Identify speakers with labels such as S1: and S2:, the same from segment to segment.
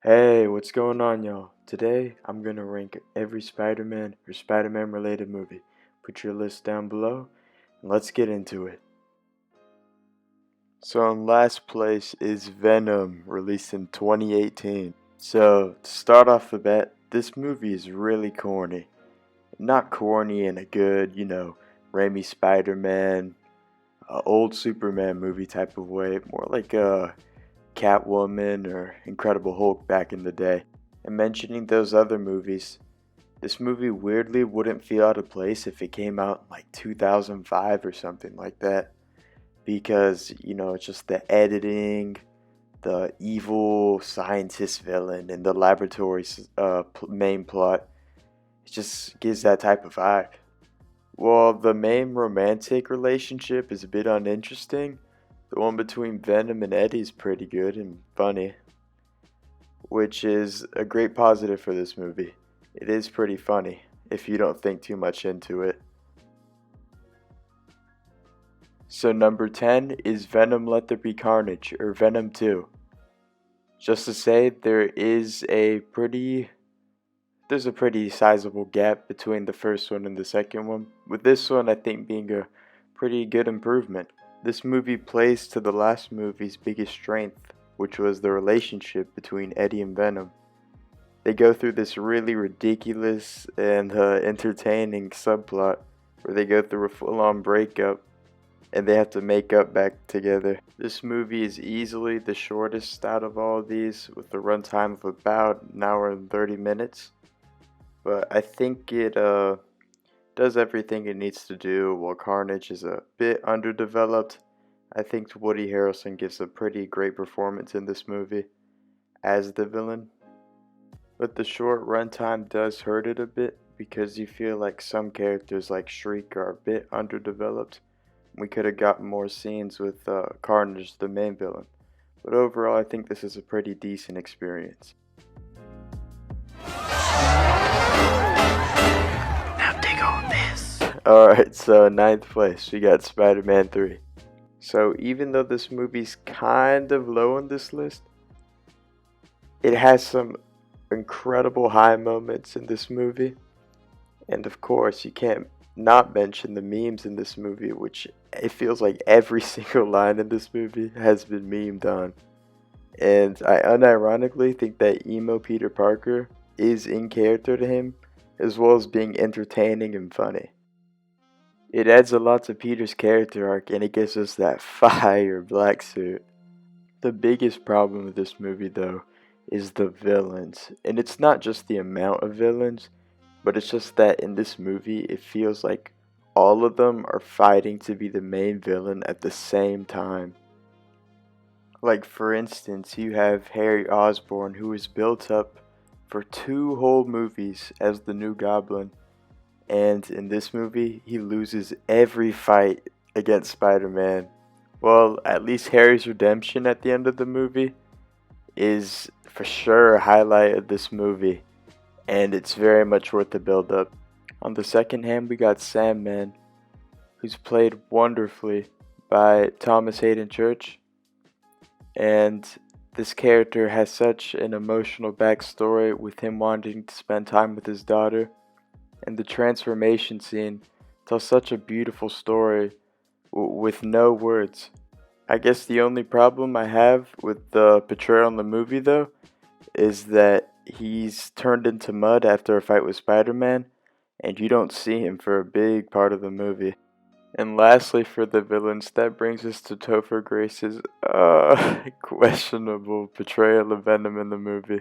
S1: Hey, what's going on, y'all? Today, I'm gonna rank every Spider-Man or Spider-Man related movie. Put your list down below, and let's get into it. So, in last place is Venom, released in 2018. So, to start off the bat, this movie is really corny. Not corny in a good, Raimi Spider-Man, old Superman movie type of way, more like a Catwoman or Incredible Hulk back in the day. And mentioning those other movies, this movie weirdly wouldn't feel out of place if it came out in like 2005 or something like that. Because, it's just the editing, the evil scientist villain, and the laboratory's main plot. It just gives that type of vibe. Well, the main romantic relationship is a bit uninteresting. The one between Venom and Eddie is pretty good and funny, which is a great positive for this movie. It is pretty funny if you don't think too much into it. So number 10 is Venom Let There Be Carnage, or Venom 2. Just to say, there's a pretty sizable gap between the first one and the second one, with this one I think being a pretty good improvement. This movie plays to the last movie's biggest strength, which was the relationship between Eddie and Venom. They go through this really ridiculous and entertaining subplot where they go through a full-on breakup and they have to make up back together. This movie is easily the shortest out of all of these, with a runtime of about an hour and 30 minutes. But I think it does everything it needs to do. While Carnage is a bit underdeveloped, I think Woody Harrelson gives a pretty great performance in this movie as the villain. But the short runtime does hurt it a bit because you feel like some characters like Shriek are a bit underdeveloped. We could have gotten more scenes with Carnage, the main villain. But overall, I think this is a pretty decent experience. Now dig on this. Alright, so ninth place, we got Spider-Man 3. So even though this movie's kind of low on this list, it has some incredible high moments in this movie. And of course, you can't not mention the memes in this movie, which it feels like every single line in this movie has been memed on. And I unironically think that emo Peter Parker is in character to him, as well as being entertaining and funny. It adds a lot to Peter's character arc, and it gives us that fire black suit. The biggest problem with this movie, though, is the villains. And it's not just the amount of villains, but it's just that in this movie, it feels like all of them are fighting to be the main villain at the same time. Like, for instance, you have Harry Osborn, who is built up for 2 whole movies as the new Goblin. And in this movie, he loses every fight against Spider-Man. Well, at least Harry's redemption at the end of the movie is for sure a highlight of this movie. And it's very much worth the build-up. On the second hand, we got Sandman, who's played wonderfully by Thomas Hayden Church. And this character has such an emotional backstory, with him wanting to spend time with his daughter. And the transformation scene tells such a beautiful story with no words. I guess the only problem I have with the portrayal in the movie, though, is that he's turned into mud after a fight with Spider-Man, and you don't see him for a big part of the movie. And lastly, for the villains, that brings us to Topher Grace's questionable portrayal of Venom in the movie.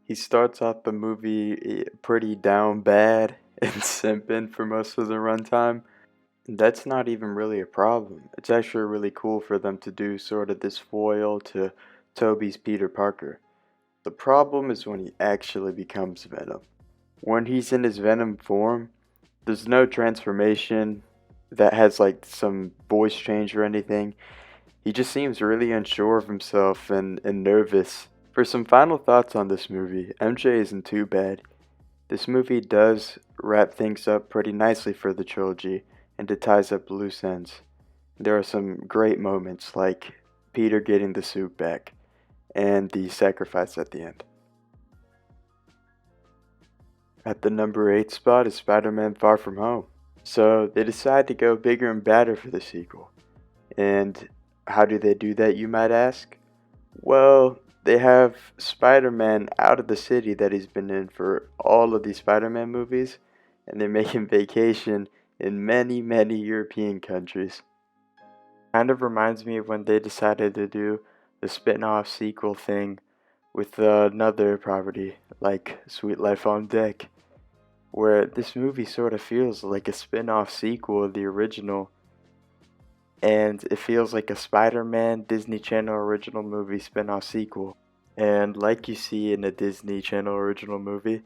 S1: He starts off the movie pretty down bad and simping for most of the runtime. That's not even really a problem. It's actually really cool for them to do sort of this foil to Tobey's Peter Parker. The problem is when he actually becomes Venom. When he's in his Venom form, there's no transformation that has like some voice change or anything. He just seems really unsure of himself and nervous. For some final thoughts on this movie, MJ isn't too bad. This movie does wrap things up pretty nicely for the trilogy, and it ties up loose ends. There are some great moments like Peter getting the suit back and the sacrifice at the end. At the number 8 spot is Spider-Man Far From Home. So they decide to go bigger and badder for the sequel. And how do they do that, you might ask? Well, they have Spider-Man out of the city that he's been in for all of these Spider-Man movies, and they make him vacation in many, many European countries. Kind of reminds me of when they decided to do the spin-off sequel thing with another property like Sweet Life on Deck, where this movie sort of feels like a spin-off sequel of the original, and it feels like a Spider-Man Disney Channel original movie spin-off sequel. And like you see in a Disney Channel original movie,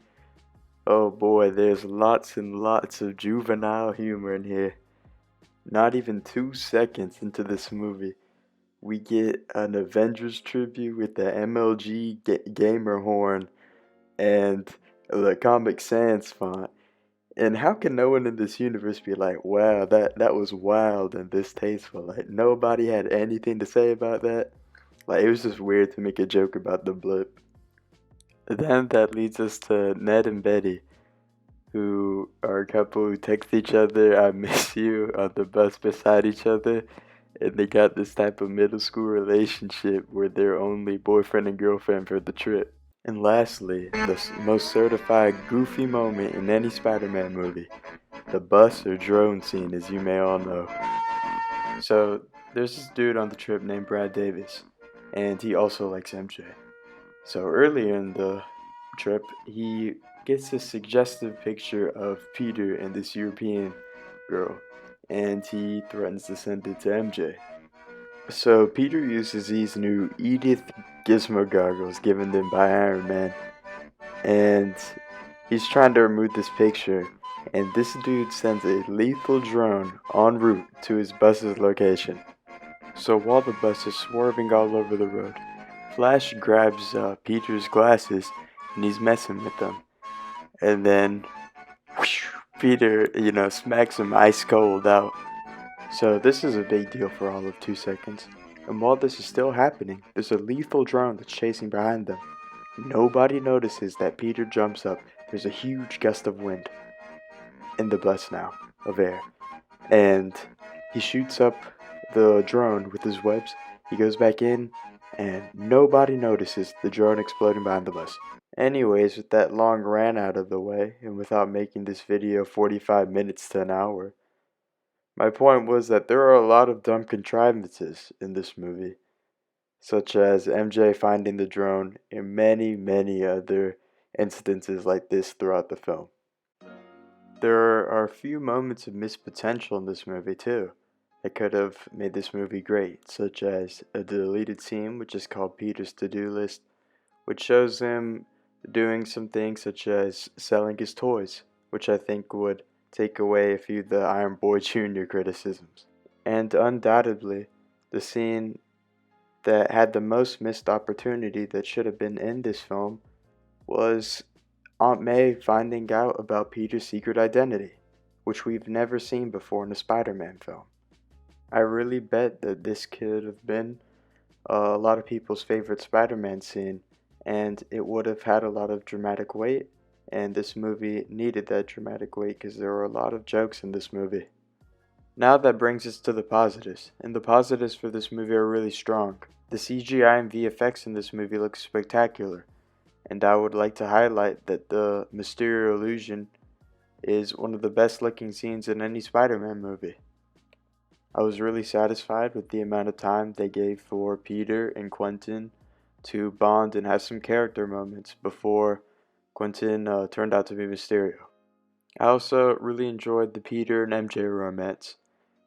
S1: oh boy, there's lots and lots of juvenile humor in here. Not even 2 seconds into this movie, we get an Avengers tribute with the MLG gamer horn and the Comic Sans font. And how can no one in this universe be like, wow, that was wild and distasteful? Like, nobody had anything to say about that. Like, it was just weird to make a joke about the blip. Then that leads us to Ned and Betty, who are a couple who text each other, I miss you, on the bus beside each other. And they got this type of middle school relationship where they're only boyfriend and girlfriend for the trip. And lastly, the most certified goofy moment in any Spider-Man movie, the bus or drone scene, as you may all know. So, there's this dude on the trip named Brad Davis, and he also likes MJ. So earlier in the trip, he gets a suggestive picture of Peter and this European girl, and he threatens to send it to MJ. So Peter uses these new Edith Gizmo goggles given them by Iron Man, and he's trying to remove this picture, and this dude sends a lethal drone en route to his bus's location. So while the bus is swerving all over the road, Flash grabs Peter's glasses and he's messing with them. And then whoosh, Peter, smacks him ice cold out. So this is a big deal for all of 2 seconds. And while this is still happening, there's a lethal drone that's chasing behind them. Nobody notices that Peter jumps up. There's a huge gust of wind in the bus now, of air. And he shoots up the drone with his webs. He goes back in, and nobody notices the drone exploding behind the bus. Anyways, with that long rant out of the way, and without making this video 45 minutes to an hour, my point was that there are a lot of dumb contrivances in this movie, such as MJ finding the drone and many, many other instances like this throughout the film. There are a few moments of missed potential in this movie too that could have made this movie great, such as a deleted scene which is called Peter's to-do list, which shows him doing some things such as selling his toys, which I think would take away a few of the Iron Boy Jr. criticisms. And undoubtedly, the scene that had the most missed opportunity that should have been in this film was Aunt May finding out about Peter's secret identity, which we've never seen before in a Spider-Man film. I really bet that this could have been a lot of people's favorite Spider-Man scene, and it would have had a lot of dramatic weight, and this movie needed that dramatic weight because there were a lot of jokes in this movie. Now that brings us to the positives, and the positives for this movie are really strong. The CGI and VFX in this movie look spectacular, and I would like to highlight that the Mysterio illusion is one of the best looking scenes in any Spider-Man movie. I was really satisfied with the amount of time they gave for Peter and Quentin to bond and have some character moments before Quentin turned out to be Mysterio. I also really enjoyed the Peter and MJ romance,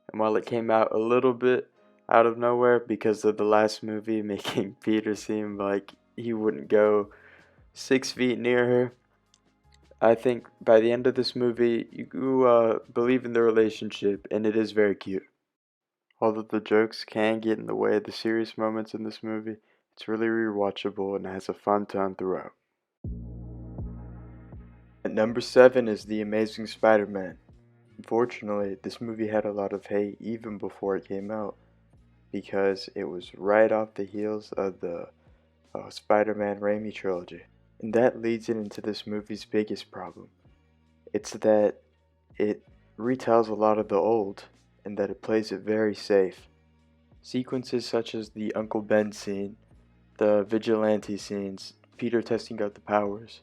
S1: and while it came out a little bit out of nowhere because of the last movie making Peter seem like he wouldn't go 6 feet near her, I think by the end of this movie you believe in the relationship, and it is very cute. Although the jokes can get in the way of the serious moments in this movie, it's really rewatchable and has a fun tone throughout. At number 7 is The Amazing Spider-Man. Unfortunately, this movie had a lot of hate even before it came out, because it was right off the heels of the Spider-Man Raimi trilogy. And that leads it into this movie's biggest problem. It's that it retells a lot of the old, and that it plays it very safe. Sequences such as the Uncle Ben scene, the vigilante scenes, Peter testing out the powers,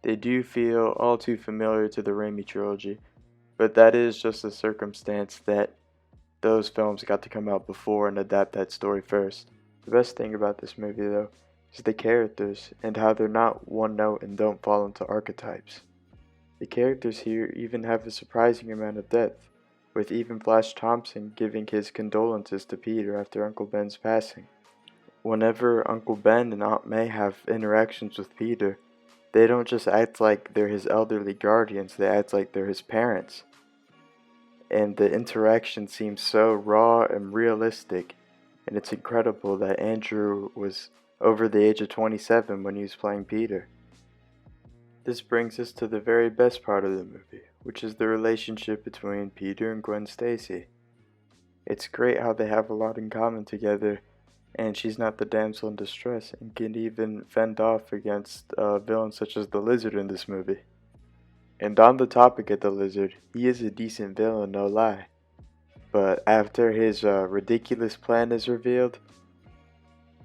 S1: they do feel all too familiar to the Raimi trilogy, but that is just a circumstance that those films got to come out before and adapt that story first. The best thing about this movie, though, is the characters and how they're not one note and don't fall into archetypes. The characters here even have a surprising amount of depth, with even Flash Thompson giving his condolences to Peter after Uncle Ben's passing. Whenever Uncle Ben and Aunt May have interactions with Peter, they don't just act like they're his elderly guardians, they act like they're his parents. And the interaction seems so raw and realistic, and it's incredible that Andrew was over the age of 27 when he was playing Peter. This brings us to the very best part of the movie, which is the relationship between Peter and Gwen Stacy. It's great how they have a lot in common together, and she's not the damsel in distress and can even fend off against villains such as the Lizard in this movie. And on the topic of the Lizard, he is a decent villain, no lie. But after his ridiculous plan is revealed,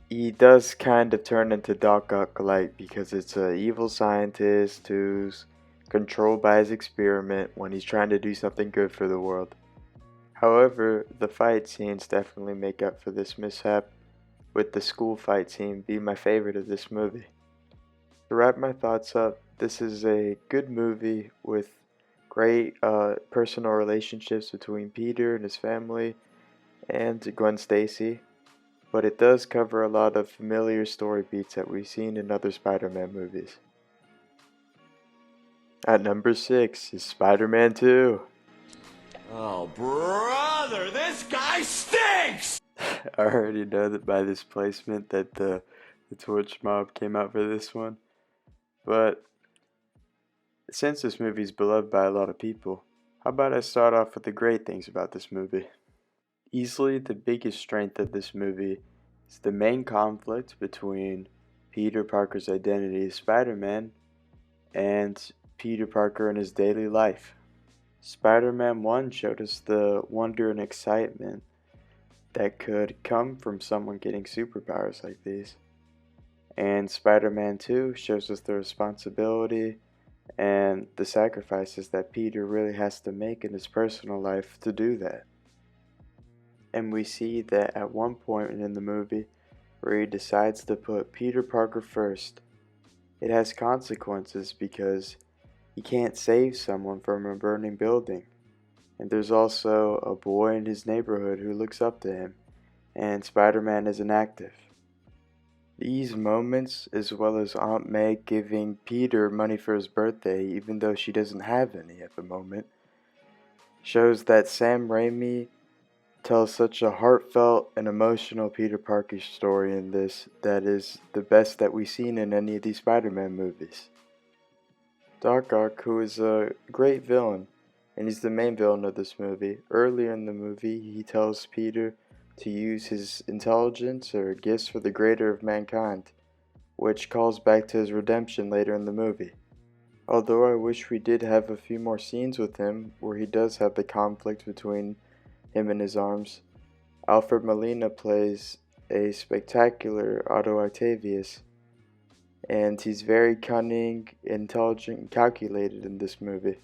S1: he does kind of turn into Doc Ock light because it's an evil scientist who's controlled by his experiment when he's trying to do something good for the world. However, the fight scenes definitely make up for this mishap, with the school fight scene being my favorite of this movie. To wrap my thoughts up, this is a good movie with great personal relationships between Peter and his family and Gwen Stacy, but it does cover a lot of familiar story beats that we've seen in other Spider-Man movies. At number 6 is Spider-Man 2.
S2: Oh, brother, this guy stinks!
S1: I already know that by this placement that the Twitch mob came out for this one, but since this movie is beloved by a lot of people, how about I start off with the great things about this movie? Easily the biggest strength of this movie is the main conflict between Peter Parker's identity as Spider-Man and Peter Parker in his daily life. Spider-Man 1 showed us the wonder and excitement that could come from someone getting superpowers like these. And Spider-Man 2 shows us the responsibility and the sacrifices that Peter really has to make in his personal life to do that. And we see that at one point in the movie where he decides to put Peter Parker first, it has consequences because he can't save someone from a burning building. And there's also a boy in his neighborhood who looks up to him, and Spider-Man isn't active. These moments, as well as Aunt May giving Peter money for his birthday even though she doesn't have any at the moment, shows that Sam Raimi tells such a heartfelt and emotional Peter Parker story in this that is the best that we've seen in any of these Spider-Man movies. Doc Ock, who is a great villain, and he's the main villain of this movie. Earlier in the movie, he tells Peter to use his intelligence or gifts for the greater of mankind, which calls back to his redemption later in the movie. Although I wish we did have a few more scenes with him where he does have the conflict between him and his arms, Alfred Molina plays a spectacular Otto Octavius, and he's very cunning, intelligent, and calculated in this movie.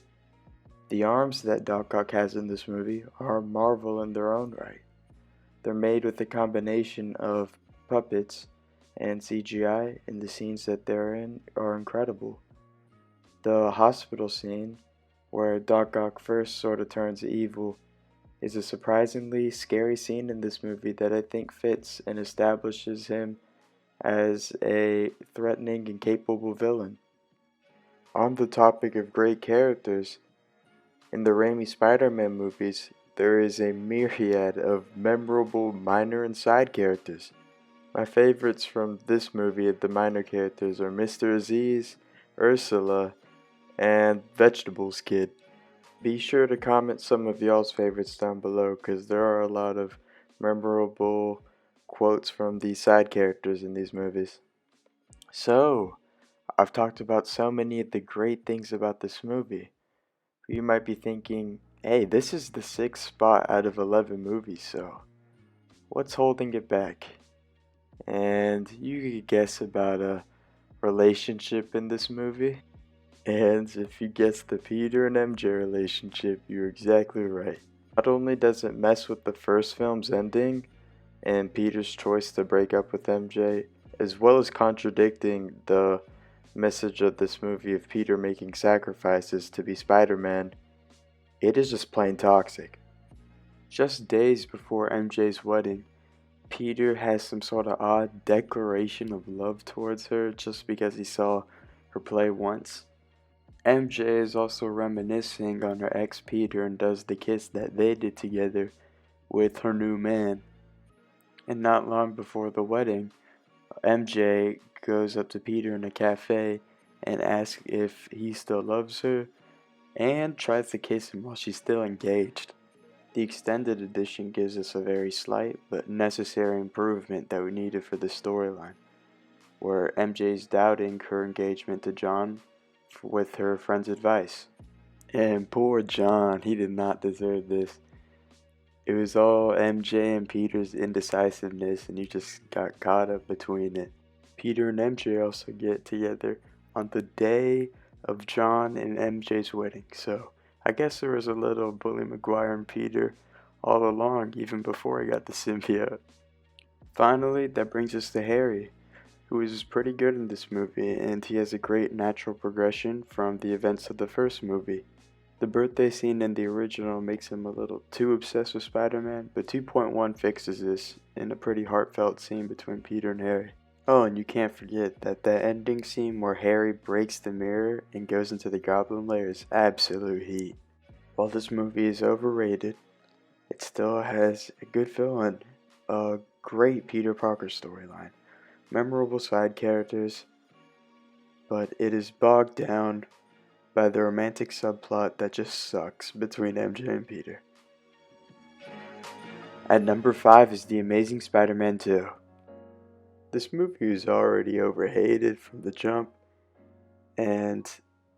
S1: The arms that Doc Ock has in this movie are a marvel in their own right. They're made with a combination of puppets and CGI, and the scenes that they're in are incredible. The hospital scene, where Doc Ock first sort of turns evil, is a surprisingly scary scene in this movie that I think fits and establishes him as a threatening and capable villain. On the topic of great characters, in the Raimi Spider-Man movies, there is a myriad of memorable minor and side characters. My favorites from this movie of the minor characters are Mr. Aziz, Ursula, and Vegetables Kid. Be sure to comment some of y'all's favorites down below because there are a lot of memorable quotes from the side characters in these movies. So, I've talked about so many of the great things about this movie. You might be thinking, hey, this is the 6th spot out of 11 movies, so what's holding it back? And you could guess about a relationship in this movie. And if you guess the Peter and MJ relationship, you're exactly right. Not only does it mess with the first film's ending and Peter's choice to break up with MJ, as well as contradicting the message of this movie of Peter making sacrifices to be Spider-Man, it is just plain toxic. Just days before MJ's wedding, Peter has some sort of odd declaration of love towards her just because he saw her play once. MJ is also reminiscing on her ex Peter and does the kiss that they did together with her new man. And not long before the wedding, MJ goes up to Peter in a cafe and asks if he still loves her and tries to kiss him while she's still engaged. The extended edition gives us a very slight but necessary improvement that we needed for the storyline, where MJ's doubting her engagement to John with her friend's advice. And poor John, he did not deserve this. It was all MJ and Peter's indecisiveness, and he just got caught up between it. Peter and MJ also get together on the day of John and MJ's wedding, so I guess there was a little Bully Maguire and Peter all along, even before he got the symbiote. Finally, that brings us to Harry, who is pretty good in this movie, and he has a great natural progression from the events of the first movie. The birthday scene in the original makes him a little too obsessed with Spider-Man, but 2.1 fixes this in a pretty heartfelt scene between Peter and Harry. Oh, and you can't forget that ending scene where Harry breaks the mirror and goes into the Goblin Lair is absolute heat. While this movie is overrated, it still has a good villain, a great Peter Parker storyline, memorable side characters, but it is bogged down by the romantic subplot that just sucks between MJ and Peter. At number 5 is The Amazing Spider-Man 2. This movie is already overhated from the jump, and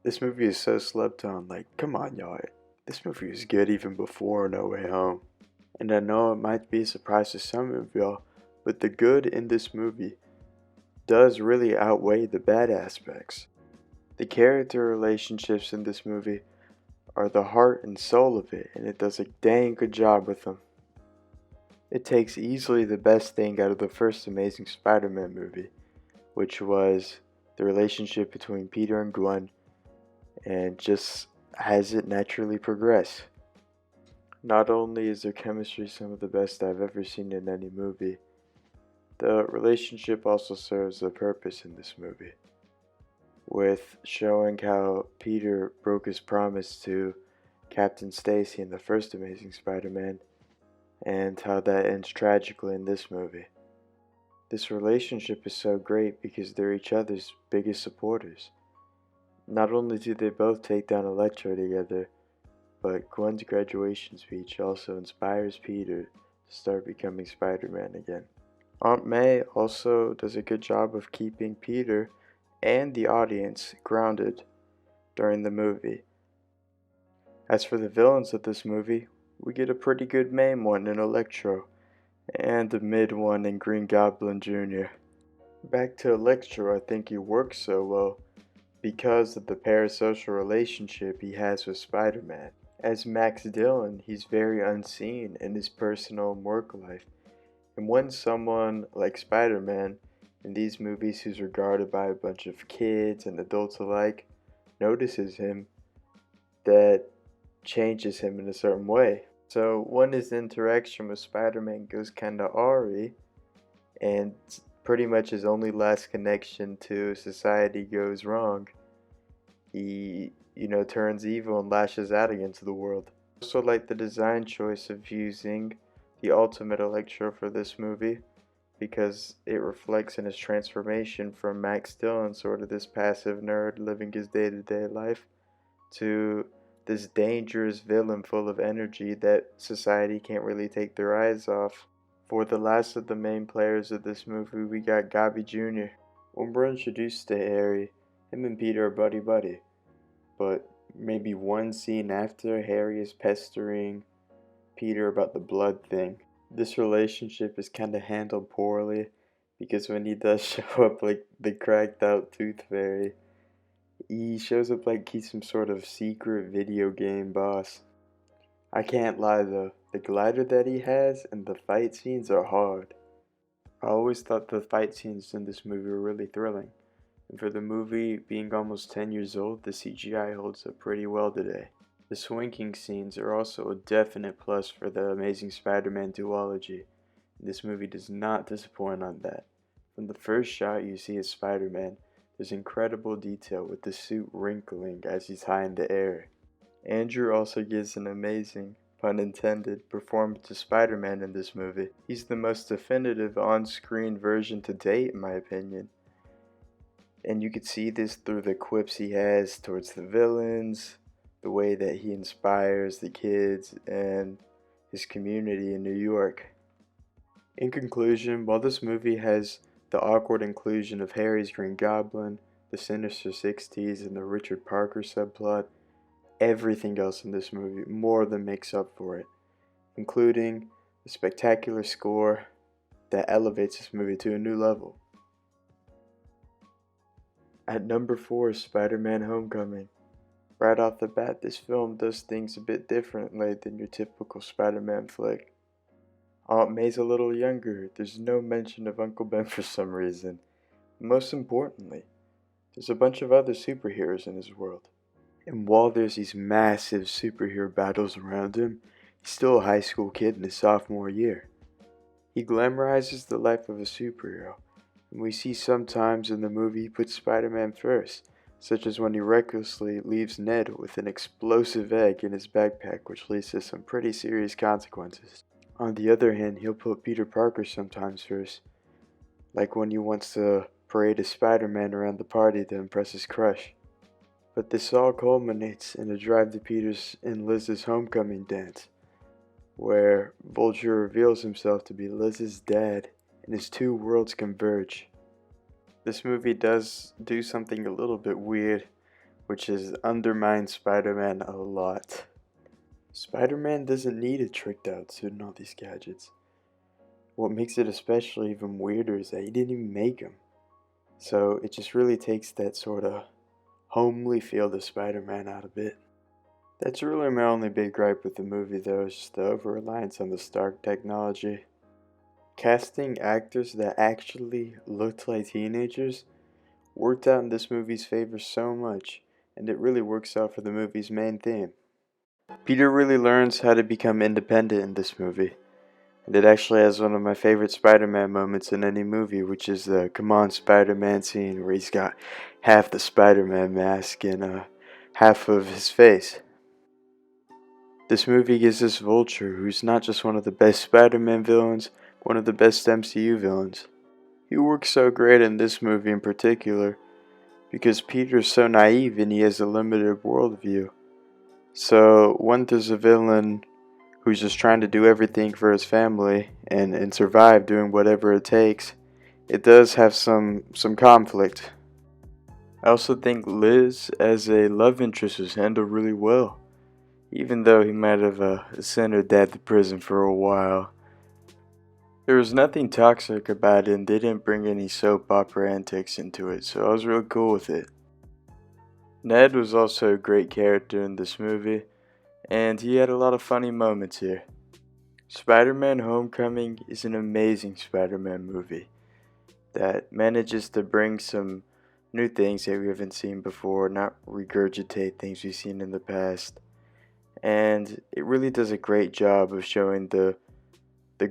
S1: this movie is so slept on. Like, come on, y'all. This movie was good even before No Way Home. And I know it might be a surprise to some of y'all, but the good in this movie does really outweigh the bad aspects. The character relationships in this movie are the heart and soul of it, and it does a dang good job with them. It takes easily the best thing out of the first Amazing Spider-Man movie, which was the relationship between Peter and Gwen, and just has it naturally progress. Not only is their chemistry some of the best I've ever seen in any movie, the relationship also serves a purpose in this movie, with showing how Peter broke his promise to Captain Stacy in the first Amazing Spider-Man, and how that ends tragically in this movie. This relationship is so great because they're each other's biggest supporters. Not only do they both take down Electro together, but Gwen's graduation speech also inspires Peter to start becoming Spider-Man again. Aunt May also does a good job of keeping Peter and the audience grounded during the movie. As for the villains of this movie, we get a pretty good main one in Electro, and a mid one in Green Goblin Jr. Back to Electro, I think he works so well because of the parasocial relationship he has with Spider-Man. As Max Dillon, he's very unseen in his personal and work life, and when someone like Spider-Man in these movies, who's regarded by a bunch of kids and adults alike, notices him, that changes him in a certain way. So when his interaction with Spider-Man goes kinda awry, and pretty much his only last connection to society goes wrong, he, turns evil and lashes out against the world. I also like the design choice of using the Ultimate Electro for this movie, because it reflects in his transformation from Max Dillon, sort of this passive nerd living his day-to-day life, to this dangerous villain full of energy that society can't really take their eyes off. For the last of the main players of this movie, we got Gabby Jr. When we're introduced to Harry, Him and Peter are buddy-buddy, but maybe one scene after, Harry is pestering Peter about the blood thing. This relationship is kind of handled poorly, because when he does show up like the cracked out tooth fairy, he shows up like he's some sort of secret video game boss. I can't lie though, the glider that he has and the fight scenes are hard. I always thought the fight scenes in this movie were really thrilling, and for the movie being almost 10 years old, the CGI holds up pretty well today. The swinging scenes are also a definite plus for the Amazing Spider-Man duology. This movie does not disappoint on that. From the first shot you see as Spider-Man, there's incredible detail with the suit wrinkling as he's high in the air. Andrew also gives an amazing, pun intended, performance to Spider-Man in this movie. He's the most definitive on-screen version to date in my opinion. And you could see this through the quips he has towards the villains, the way that he inspires the kids and his community in New York. In conclusion, while this movie has the awkward inclusion of Harry's Green Goblin, the Sinister Sixties, and the Richard Parker subplot, everything else in this movie more than makes up for it, including a spectacular score that elevates this movie to a new level. At number 4 is Spider-Man Homecoming. Right off the bat, this film does things a bit differently than your typical Spider-Man flick. Aunt May's a little younger, there's no mention of Uncle Ben for some reason. Most importantly, there's a bunch of other superheroes in his world. And while there's these massive superhero battles around him, he's still a high school kid in his sophomore year. He glamorizes the life of a superhero, and we see sometimes in the movie he puts Spider-Man first, such as when he recklessly leaves Ned with an explosive egg in his backpack, which leads to some pretty serious consequences. On the other hand, he'll put Peter Parker sometimes first, like when he wants to parade as Spider-Man around the party to impress his crush. But this all culminates in a drive to Peter's and Liz's homecoming dance, where Vulture reveals himself to be Liz's dad and his two worlds converge. This movie does do something a little bit weird, which is undermine Spider-Man a lot. Spider-Man doesn't need a tricked out suit and all these gadgets. What makes it especially even weirder is that he didn't even make them. So it just really takes that sort of homely feel to Spider-Man out a bit. That's really my only big gripe with the movie though, is just the over-reliance on the Stark technology. Casting actors that actually looked like teenagers worked out in this movie's favor so much, and it really works out for the movie's main theme. Peter really learns how to become independent in this movie, and it actually has one of my favorite Spider-Man moments in any movie, which is the "Come on, Spider-Man" scene where he's got half the Spider-Man mask and half of his face. This movie gives us Vulture, who's not just one of the best Spider-Man villains, one of the best MCU villains. He works so great in this movie in particular because Peter's so naive and he has a limited worldview. So when there's a villain who's just trying to do everything for his family and survive doing whatever it takes, it does have some conflict. I also think Liz as a love interest was handled really well, even though he might have sent her dad to prison for a while. There was nothing toxic about it, and they didn't bring any soap opera antics into it, so I was real cool with it. Ned was also a great character in this movie, and he had a lot of funny moments here. Spider-Man Homecoming is an amazing Spider-Man movie that manages to bring some new things that we haven't seen before, not regurgitate things we've seen in the past. And it really does a great job of showing the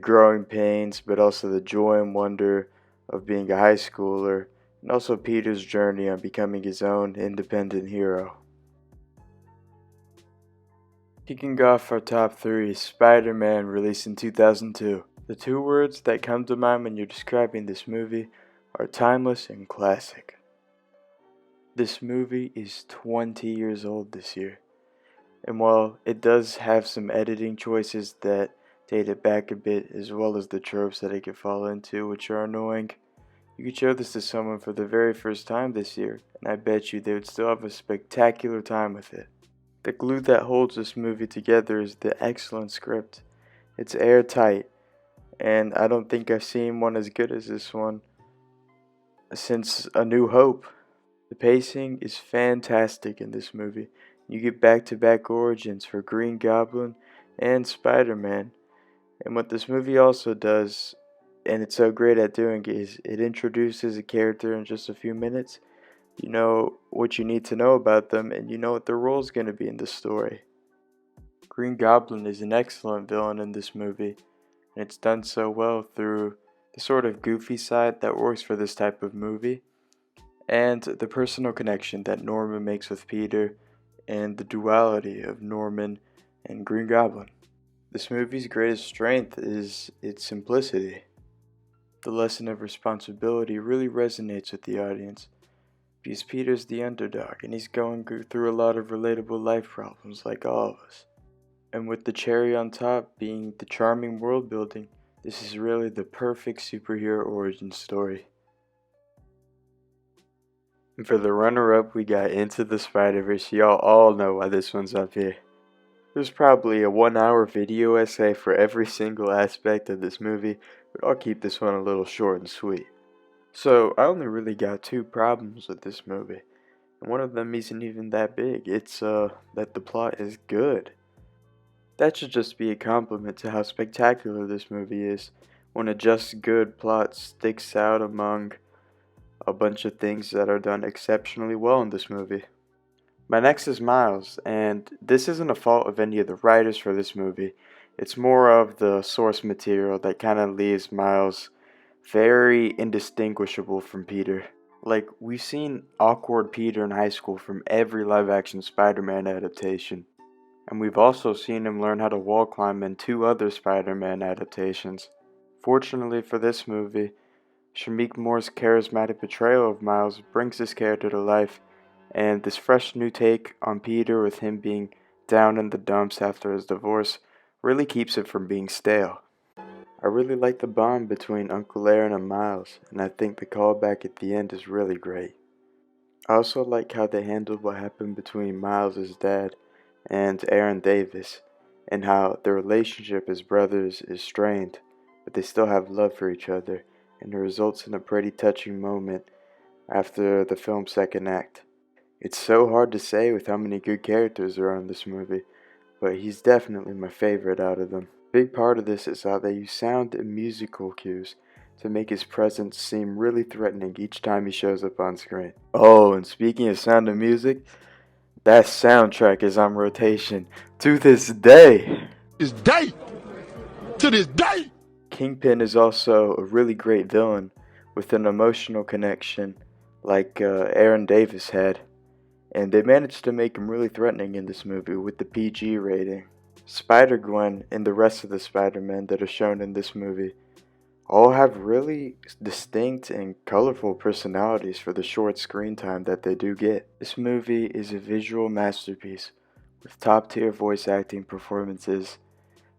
S1: growing pains, but also the joy and wonder of being a high schooler, and also Peter's journey on becoming his own independent hero. Kicking off our top 3 is Spider-Man, released in 2002. The 2 words that come to mind when you're describing this movie are timeless and classic. This movie is 20 years old this year, and while it does have some editing choices that date it back a bit, as well as the tropes that it could fall into, which are annoying, You could show this to someone for the very first time this year, and I bet you they would still have a spectacular time with it. The glue that holds this movie together is the excellent script. It's airtight, and I don't think I've seen one as good as this one since A New Hope. The pacing is fantastic in this movie. You get back-to-back origins for Green Goblin and Spider-Man. And what this movie also does, and it's so great at doing, is it introduces a character in just a few minutes. You know what you need to know about them, and you know what their role is going to be in the story. Green Goblin is an excellent villain in this movie, and it's done so well through the sort of goofy side that works for this type of movie, and the personal connection that Norman makes with Peter, and the duality of Norman and Green Goblin. This movie's greatest strength is its simplicity. The lesson of responsibility really resonates with the audience, because Peter's the underdog and he's going through a lot of relatable life problems like all of us. And with the cherry on top being the charming world building, this is really the perfect superhero origin story. And for the runner-up, we got Into the Spider-Verse. Y'all all know why this one's up here. There's probably a 1-hour video essay for every single aspect of this movie, but I'll keep this one a little short and sweet. So, I only really got 2 problems with this movie, and one of them isn't even that big. It's that the plot is good. That should just be a compliment to how spectacular this movie is, when a just good plot sticks out among a bunch of things that are done exceptionally well in this movie. My next is Miles, and this isn't a fault of any of the writers for this movie. It's more of the source material that kind of leaves Miles very indistinguishable from Peter. Like, we've seen awkward Peter in high school from every live-action Spider-Man adaptation. And we've also seen him learn how to wall climb in 2 other Spider-Man adaptations. Fortunately for this movie, Shameik Moore's charismatic portrayal of Miles brings this character to life, and this fresh new take on Peter with him being down in the dumps after his divorce really keeps it from being stale. I really like the bond between Uncle Aaron and Miles, and I think the callback at the end is really great. I also like how they handled what happened between Miles' dad and Aaron Davis, and how their relationship as brothers is strained, but they still have love for each other, and it results in a pretty touching moment after the film's second act. It's so hard to say with how many good characters there are in this movie, but he's definitely my favorite out of them. A big part of this is how they use sound and musical cues to make his presence seem really threatening each time he shows up on screen. Oh, and speaking of sound and music, that soundtrack is on rotation to this day.
S2: To this day!
S1: Kingpin is also a really great villain with an emotional connection like Aaron Davis had, and they managed to make him really threatening in this movie with the PG rating. Spider-Gwen and the rest of the Spider-Men that are shown in this movie all have really distinct and colorful personalities for the short screen time that they do get. This movie is a visual masterpiece with top-tier voice acting performances,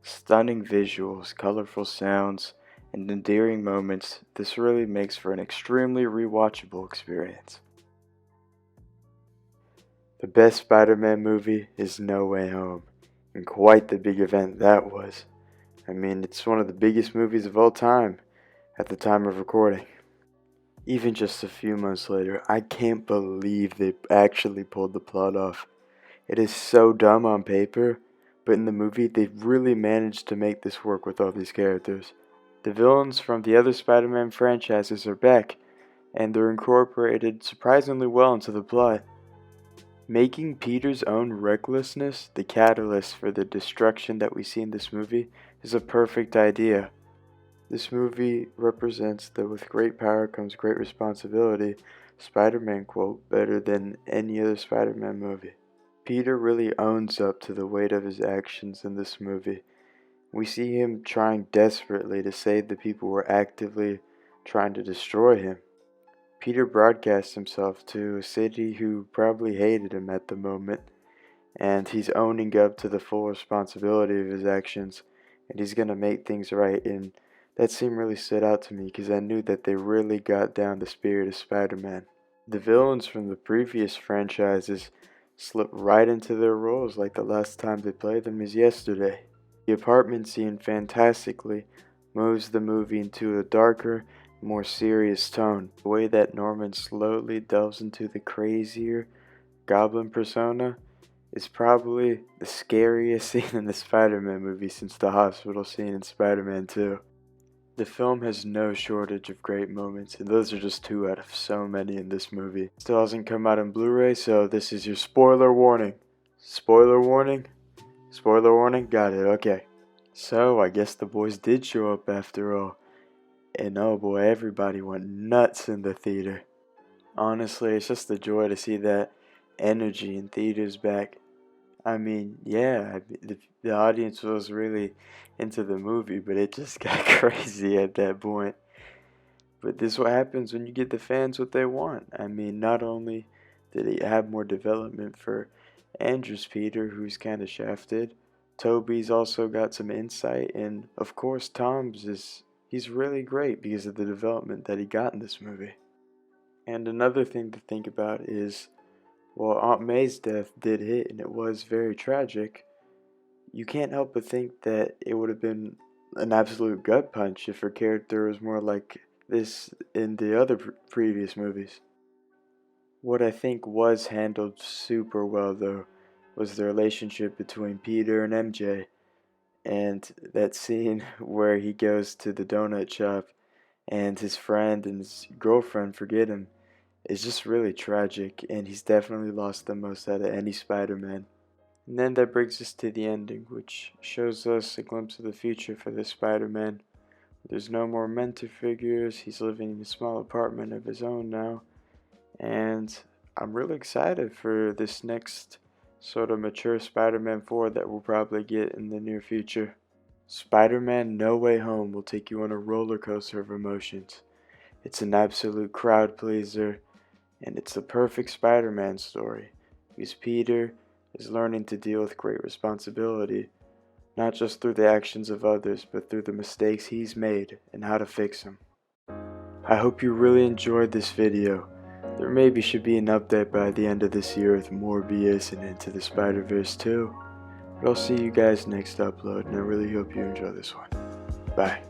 S1: stunning visuals, colorful sounds, and endearing moments. This really makes for an extremely rewatchable experience. The best Spider-Man movie is No Way Home, and quite the big event that was. I mean, it's one of the biggest movies of all time at the time of recording. Even just a few months later, I can't believe they actually pulled the plot off. It is so dumb on paper, but in the movie, they've really managed to make this work with all these characters. The villains from the other Spider-Man franchises are back, and they're incorporated surprisingly well into the plot. Making Peter's own recklessness the catalyst for the destruction that we see in this movie is a perfect idea. This movie represents the "with great power comes great responsibility" Spider-Man quote better than any other Spider-Man movie. Peter really owns up to the weight of his actions in this movie. We see him trying desperately to save the people who are actively trying to destroy him. Peter broadcasts himself to a city who probably hated him at the moment, and he's owning up to the full responsibility of his actions, and he's going to make things right in That scene really stood out to me because I knew that they really got down the spirit of Spider-Man. The villains from the previous franchises slip right into their roles like the last time they played them is yesterday. The apartment scene fantastically moves the movie into a darker, more serious tone. The way that Norman slowly delves into the crazier Goblin persona is probably the scariest scene in the Spider-Man movie since the hospital scene in Spider-Man 2. The film has no shortage of great moments, and those are just 2 out of so many in this movie. Still hasn't come out on Blu-ray, so this is your spoiler warning. Spoiler warning? Spoiler warning? Got it, okay. So, I guess the boys did show up after all. And oh boy, everybody went nuts in the theater. Honestly, it's just a joy to see that energy in theaters back. I mean, yeah, the audience was really into the movie, but it just got crazy at that point. But this is what happens when you get the fans what they want. I mean, not only did he have more development for Andrew's Peter, who's kind of shafted, Toby's also got some insight, and of course he's really great because of the development that he got in this movie. And another thing to think about is, while Aunt May's death did hit and it was very tragic, you can't help but think that it would have been an absolute gut punch if her character was more like this in the other previous movies. What I think was handled super well though was the relationship between Peter and MJ, and that scene where he goes to the donut shop and his friend and his girlfriend forget him is just really tragic, and he's definitely lost the most out of any Spider-Man. And then that brings us to the ending, which shows us a glimpse of the future for this Spider-Man. There's no more mentor figures, he's living in a small apartment of his own now, and I'm really excited for this next sort of mature Spider-Man 4 that we'll probably get in the near future. Spider-Man No Way Home will take you on a roller coaster of emotions. It's an absolute crowd pleaser, and it's the perfect Spider-Man story, because Peter is learning to deal with great responsibility, not just through the actions of others, but through the mistakes he's made and how to fix them. I hope you really enjoyed this video. There maybe should be an update by the end of this year with more BS and Into the Spider-Verse 2. But I'll see you guys next upload, and I really hope you enjoy this one. Bye.